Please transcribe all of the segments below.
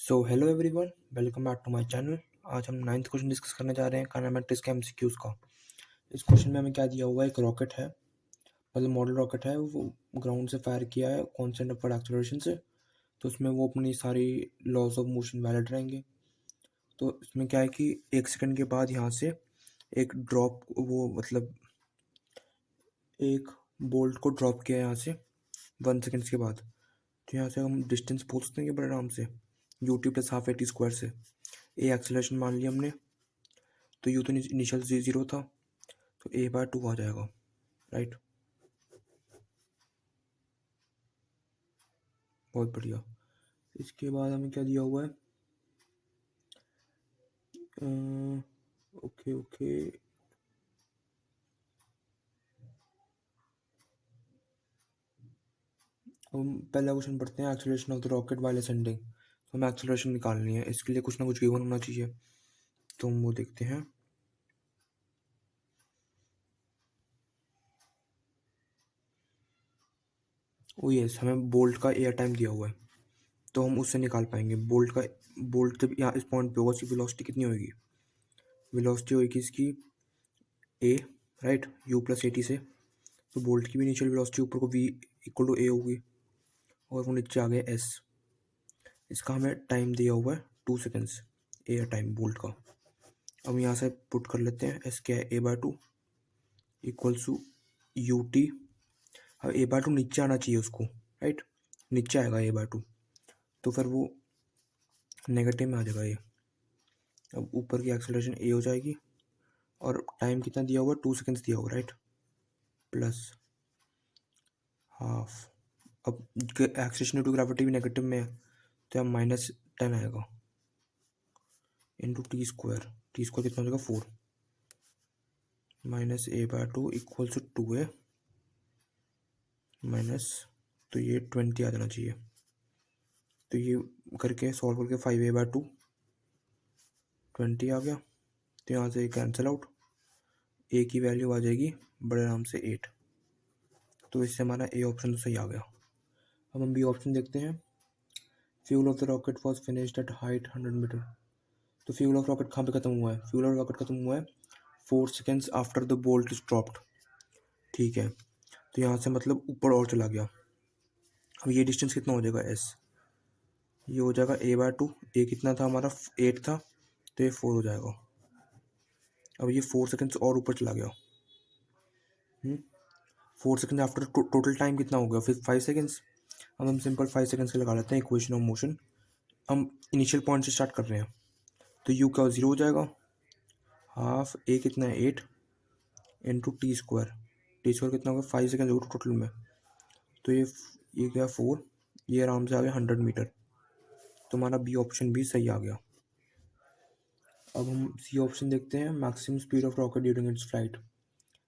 So hello everyone, welcome back to my channel. आज हम ninth question discuss करने जा रहे हैं काइनेमेटिक्स के एमसीक्यूज का। इस क्वेश्चन में हमें क्या दिया हुआ है, एक रॉकेट है, मतलब मॉडल रॉकेट है, वो ग्राउंड से फायर किया है कांस्टेंट अपवर्ड एक्सेलरेशन से। तो उसमें वो अपनी सारी लॉज ऑफ मोशन वैलिड रहेंगे। तो इसमें क्या है कि 1 सेकंड के बाद यहाँ से एक ड्रॉप, वो मतलब एक बोल्ट को ड्रॉप किया है यहाँ से 1 सेकंड के बाद। तो यहाँ से हम डिस्टेंस पूछ सकते हैं बड़े आराम से, U T plus half A T square से। ए एक्सेलरेशन मान लिया हमने, तो यू तो इनिशियल जीरो था, तो ए बाय 2 आ जाएगा, राइट। बहुत बढ़िया। इसके बाद हमें क्या दिया हुआ है, ओके ओके, हम पहला क्वेश्चन पढ़ते हैं, acceleration of the rocket while ascending. तो हमें एक्सेलरेशन निकालनी है, इसके लिए कुछ ना कुछ गिवन होना चाहिए, तो हम वो देखते हैं। ओ यस, हमें बोल्ट का एयर टाइम दिया हुआ है, तो हम उससे निकाल पाएंगे बोल्ट जब यहाँ इस पॉइंट पे होगा, उसकी वेलोसिटी कितनी होगी। वेलोसिटी होगी इसकी A, right, U plus A T से। तो बोल्ट की भी इनिशियल वेलोसिटी ऊपर को वी इक्वल टू ए होगी, और वो नीचे आ गया एस। इसका हमें टाइम दिया हुआ है 2 सेकेंड्स, एयर टाइम बोल्ट का। अब यहाँ से पुट कर लेते हैं, एस क्या है, A by 2 equals to U T. अब ए बाय 2 नीचे आना चाहिए उसको, राइट, नीचे आएगा ए बाय 2, तो फिर वो नेगेटिव में आ जाएगा ये। अब ऊपर की एक्सेलरेशन ए हो जाएगी, और टाइम कितना दिया हुआ है, 2 सेकेंड्स दिया हुआ, राइट, प्लस हाफ। अब एक्सेलरेशन टू ग्रेविटी भी नेगेटिव में है, तो यहाँ -10 आएगा इंटू टी स्क्वायर कितना हो जाएगा 4, minus a by 2 equal to 2a minus, तो ये 20 आ जाना चाहिए। तो ये करके सॉल्व करके 5a/2 20 आ गया। तो यहाँ से कैंसिल आउट, ए की वैल्यू आ जाएगी बड़े आराम से 8। तो इससे हमारा ए ऑप्शन तो सही आ गया। अब हम बी ऑप्शन देखते हैं। Fuel of the rocket was finished at height 100 metre. तो फ्यूल ऑफ रॉकेट कहाँ पे खत्म हुआ है, फ्यूल ऑफ रॉकेट खत्म हुआ है 4 seconds after the bolt is dropped, ठीक है। तो यहाँ से मतलब ऊपर और चला गया। अब ये डिस्टेंस कितना हो जाएगा, एस, ये हो जाएगा ए बाय 2, ए कितना था हमारा 8 था, तो ये 4 हो जाएगा। अब ये 4 सेकेंड्स और ऊपर चला गया। 4 सेकेंड आफ्टर टोटल टाइम कितना हो गया फिर 5 सेकेंड्स। अब हम सिंपल 5 सेकेंड्स के लगा लेते हैं इक्वेशन ऑफ मोशन। हम इनिशियल पॉइंट से स्टार्ट कर रहे हैं, तो यू क्या 0 हो जाएगा, हाफ ए कितना है 8 इंटू टी स्क्वायर कितना होगा 5 सेकेंड होगा टोटल में। तो ये क्या 4, ये आराम से आ गया 100 मीटर। तो हमारा बी ऑप्शन भी सही आ गया। अब हम सी ऑप्शन देखते हैं, maximum speed of rocket during its flight,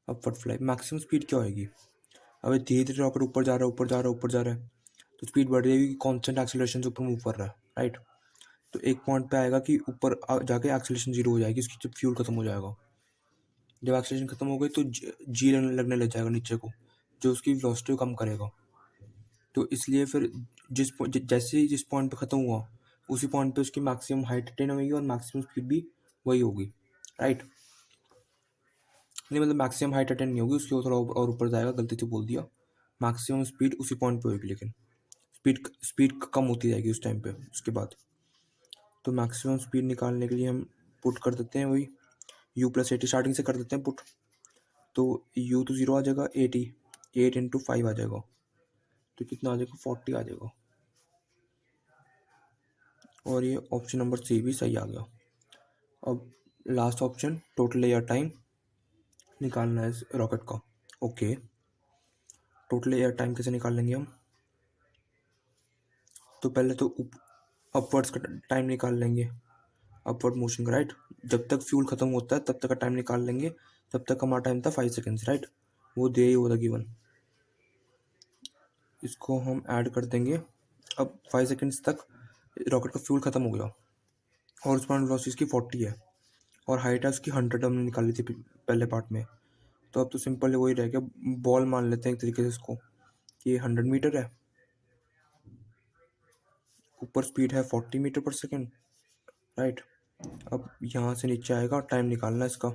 upward flight. Maximum speed क्या होगी, अब धीरे धीरे रॉकेट ऊपर जा रहा है, ऊपर जा रहा है, ऊपर जा रहा है, तो स्पीड बढ़ जाएगी, कांस्टेंट एक्सेलरेशन से ऊपर मूव कर रहा है, राइट। तो एक पॉइंट पे आएगा कि ऊपर जाके एक्सेलरेशन 0 हो जाएगी, उसकी जब फ्यूल खत्म हो जाएगा। जब एक्सेलरेशन खत्म हो गई तो जी लगने लग जाएगा नीचे को, जो उसकी वेलोसिटी को कम करेगा। तो इसलिए फिर जैसे ही जिस पॉइंट पे खत्म हुआ, उसी पॉइंट पे उसकी मैक्सिमम हाइट अटेन होगी और मैक्सिमम स्पीड भी वही होगी, राइट। नहीं मतलब मैक्सिमम हाइट अटेन नहीं होगी, उसकी थोड़ा और ऊपर जाएगा, गलती से बोल दिया। मैक्सिमम स्पीड उसी पॉइंट पे होगी, लेकिन स्पीड कम होती जाएगी उस टाइम पे उसके बाद। तो मैक्सिमम स्पीड निकालने के लिए हम पुट कर देते हैं वही यू प्लस 80, स्टार्टिंग से कर देते हैं पुट। तो यू तो 0 आ जाएगा, 8 इंटू 5 आ जाएगा, तो कितना आ जाएगा 40 आ जाएगा। और ये ऑप्शन नंबर सी भी सही आ गया। अब last option, total air time निकालना है इस रॉकेट का। ओके, टोटल एयर टाइम कैसे निकाल लेंगे हम, तो पहले तो अपवर्ड्स का टाइम निकाल लेंगे, अपवर्ड मोशन का, राइट। जब तक फ्यूल खत्म होता है तब तक का टाइम निकाल लेंगे। तब तक हमारा टाइम था 5 सेकेंड्स, राइट, वो दे ही होगा गिवन। इसको हम ऐड कर देंगे। अब 5 सेकेंड्स तक रॉकेट का फ्यूल खत्म हो गया, और स्पान वेलोसिटी इसकी 40 है, और हाइट है उसकी 100 हमने निकाली थी पहले पार्ट में। तो अब तो सिंपल वही रह गया, बॉल मान लेते हैं एक तरीके से इसको कि ये 100 मीटर है, ऊपर स्पीड है 40 मीटर पर सेकेंड, राइट। अब यहाँ से नीचे आएगा, टाइम निकालना है इसका।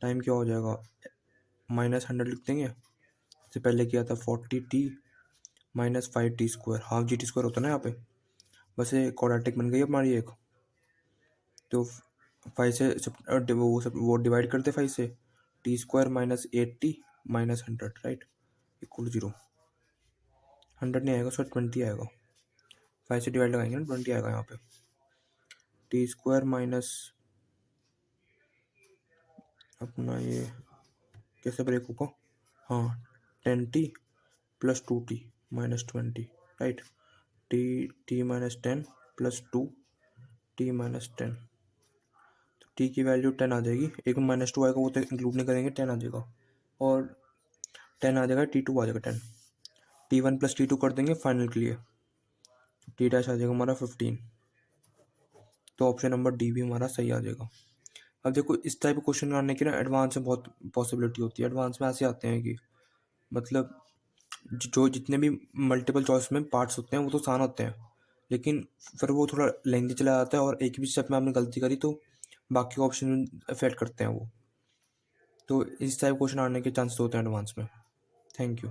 टाइम क्या हो जाएगा, -100 लिख देंगे। इससे पहले किया था 40t minus 5t², half GT² होता है ना यहाँ पे। बस ये क्वाड्रेटिक बन गई हमारी एक। तो 5 से वो डिवाइड करते 5 से, t² minus 8t minus 100, right, equal 0। 100 नहीं आएगा, उसका 20 आएगा। 5 से डिवाइड लगाएंगे ना, 20 आएगा यहाँ पे। t² माइनस अपना ये कैसे ब्रेक होगा, हाँ 10t plus 2t minus 20, right. t minus 10 plus 2t minus 10, तो t की वैल्यू 10 आ जाएगी। एक -2 आएगा, वो तो इंक्लूड नहीं करेंगे, 10 आ जाएगा। और 10 आ जाएगा, t2 आ जाएगा 10, t1 प्लस t2 कर देंगे फाइनल के लिए, t डैश आ जाएगा हमारा 15। तो ऑप्शन नंबर डी भी हमारा सही आ जाएगा। अब देखो, इस टाइप के क्वेश्चन आने की ना एडवांस में बहुत पॉसिबिलिटी होती है। एडवांस में ऐसे आते हैं कि मतलब जो जितने भी मल्टीपल चॉइस में पार्ट्स होते हैं वो तो आसान होते हैं, लेकिन फिर वो थोड़ा लेंथी चला जाता है, और एक भी स्टेप में आपने गलती करी तो बाकी ऑप्शन अफेक्ट करते हैं वो। तो इस टाइप क्वेश्चन आने के चांसेस होते हैं एडवांस में। Thank you.